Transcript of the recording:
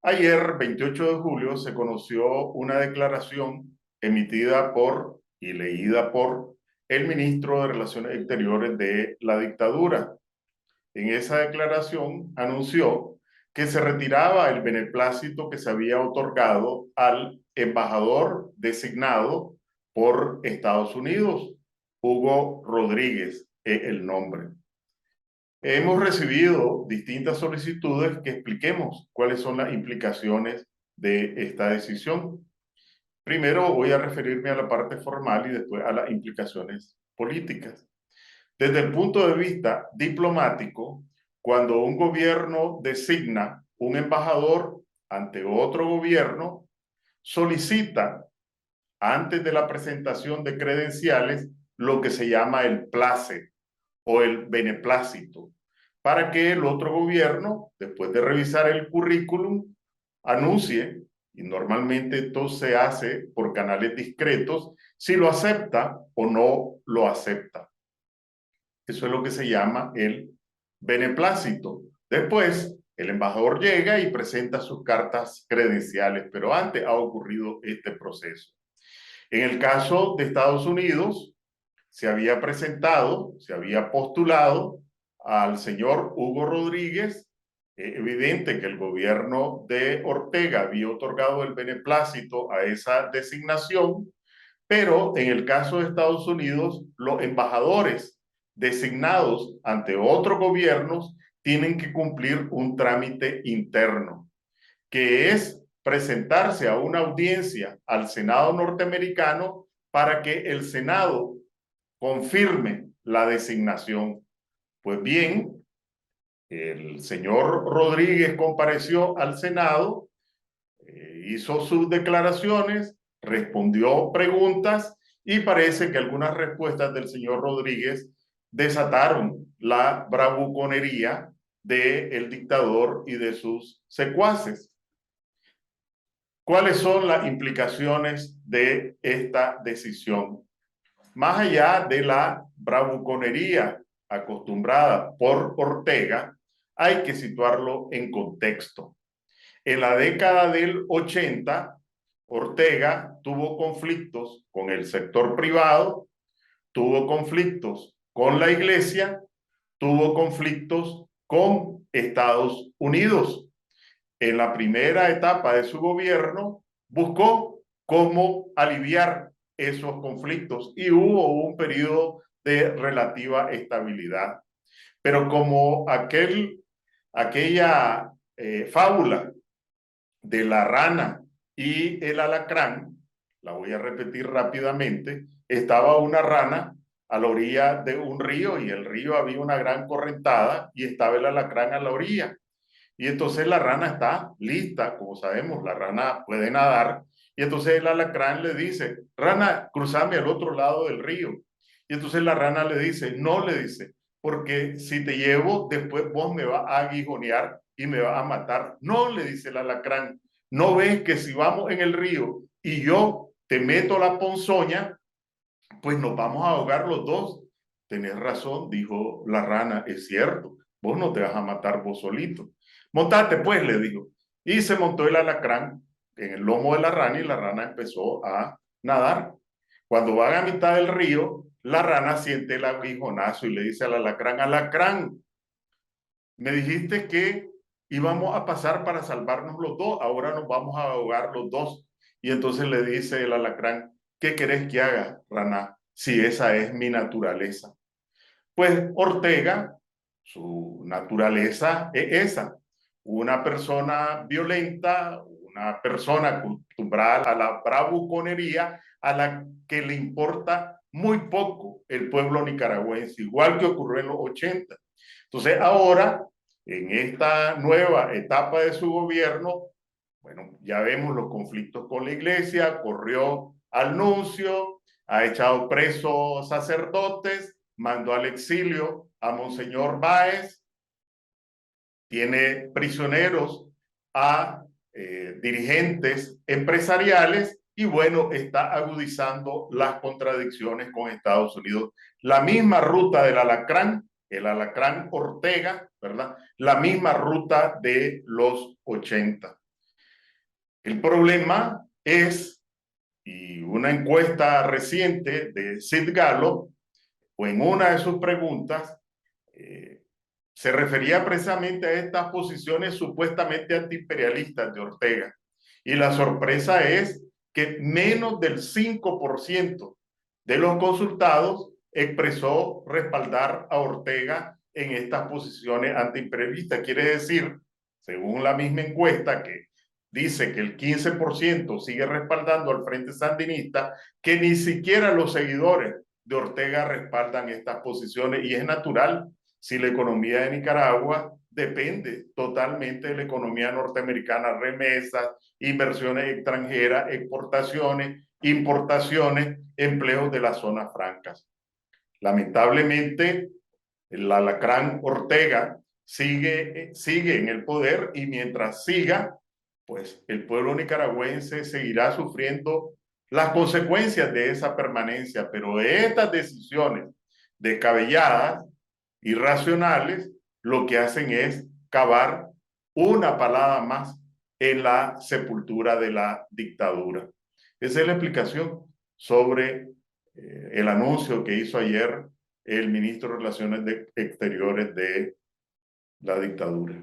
Ayer, 28 de julio, se conoció una declaración emitida por y leída por el ministro de Relaciones Exteriores de la dictadura. En esa declaración anunció que se retiraba el beneplácito que se había otorgado al embajador designado por Estados Unidos, Hugo Rodríguez, es el nombre. Hemos recibido distintas solicitudes que expliquemos cuáles son las implicaciones de esta decisión. Primero voy a referirme a la parte formal y después a las implicaciones políticas. Desde el punto de vista diplomático, cuando un gobierno designa un embajador ante otro gobierno, solicita antes de la presentación de credenciales lo que se llama el place o el beneplácito, para que el otro gobierno, después de revisar el currículum, anuncie, y normalmente esto se hace por canales discretos, si lo acepta o no lo acepta. Eso es lo que se llama el beneplácito. Después, el embajador llega y presenta sus cartas credenciales, pero antes ha ocurrido este proceso. En el caso de Estados Unidos, se había presentado, se había postulado al señor Hugo Rodríguez. Es evidente que el gobierno de Ortega había otorgado el beneplácito a esa designación, pero en el caso de Estados Unidos, los embajadores designados ante otros gobiernos tienen que cumplir un trámite interno, que es presentarse a una audiencia al Senado norteamericano para que el Senado confirme la designación. Pues bien, el señor Rodríguez compareció al Senado, hizo sus declaraciones, respondió preguntas y parece que algunas respuestas del señor Rodríguez desataron la bravuconería del dictador y de sus secuaces. ¿Cuáles son las implicaciones de esta decisión? Más allá de la bravuconería acostumbrada por Ortega, hay que situarlo en contexto. En la década del 80, Ortega tuvo conflictos con el sector privado, tuvo conflictos con la iglesia, tuvo conflictos con Estados Unidos. En la primera etapa de su gobierno, buscó cómo aliviar esos conflictos y hubo un periodo de relativa estabilidad. Pero como aquella fábula de la rana y el alacrán, la voy a repetir rápidamente, estaba una rana a la orilla de un río y el río había una gran correntada y estaba el alacrán a la orilla. Y entonces la rana está lista, como sabemos, la rana puede nadar. Y entonces el alacrán le dice, rana, cruzame al otro lado del río. Y entonces la rana le dice, no, le dice, porque si te llevo, después vos me vas a aguijonear y me vas a matar. No, le dice el alacrán, no ves que si vamos en el río y yo te meto la ponzoña, pues nos vamos a ahogar los dos. Tenés razón, dijo la rana, es cierto, vos no te vas a matar vos solito. Montate pues, le dijo. Y se montó el alacrán en el lomo de la rana y la rana empezó a nadar. Cuando van a mitad del río, la rana siente el aguijonazo y le dice al alacrán, alacrán, me dijiste que íbamos a pasar para salvarnos los dos, ahora nos vamos a ahogar los dos. Y entonces le dice el alacrán, ¿qué querés que haga, rana? Si esa es mi naturaleza. Pues Ortega, su naturaleza es esa, una persona violenta, una persona acostumbrada a la bravuconería, a la que le importa muy poco el pueblo nicaragüense, igual que ocurrió en los 80. Entonces ahora, en esta nueva etapa de su gobierno, bueno, ya vemos los conflictos con la iglesia, corrió al nuncio, ha echado presos sacerdotes, mandó al exilio a Monseñor Báez, tiene prisioneros a dirigentes empresariales y bueno, está agudizando las contradicciones con Estados Unidos. La misma ruta del alacrán, el alacrán Ortega, ¿verdad? La misma ruta de los 80. El problema es, y una encuesta reciente de Sid Gallup, o en una de sus preguntas, se refería precisamente a estas posiciones supuestamente antiimperialistas de Ortega. Y la sorpresa es que menos del 5% de los consultados expresó respaldar a Ortega en estas posiciones antiimperialistas. Quiere decir, según la misma encuesta, que dice que el 15% sigue respaldando al Frente Sandinista, que ni siquiera los seguidores de Ortega respaldan estas posiciones, y es natural si la economía de Nicaragua depende totalmente de la economía norteamericana, remesas, inversiones extranjeras, exportaciones, importaciones, empleos de las zonas francas. Lamentablemente, el alacrán Ortega sigue en el poder, y mientras siga, pues el pueblo nicaragüense seguirá sufriendo las consecuencias de esa permanencia. Pero estas decisiones descabelladas, irracionales, lo que hacen es cavar una palada más en la sepultura de la dictadura. Esa es la explicación sobre el anuncio que hizo ayer el ministro de Relaciones Exteriores de la dictadura.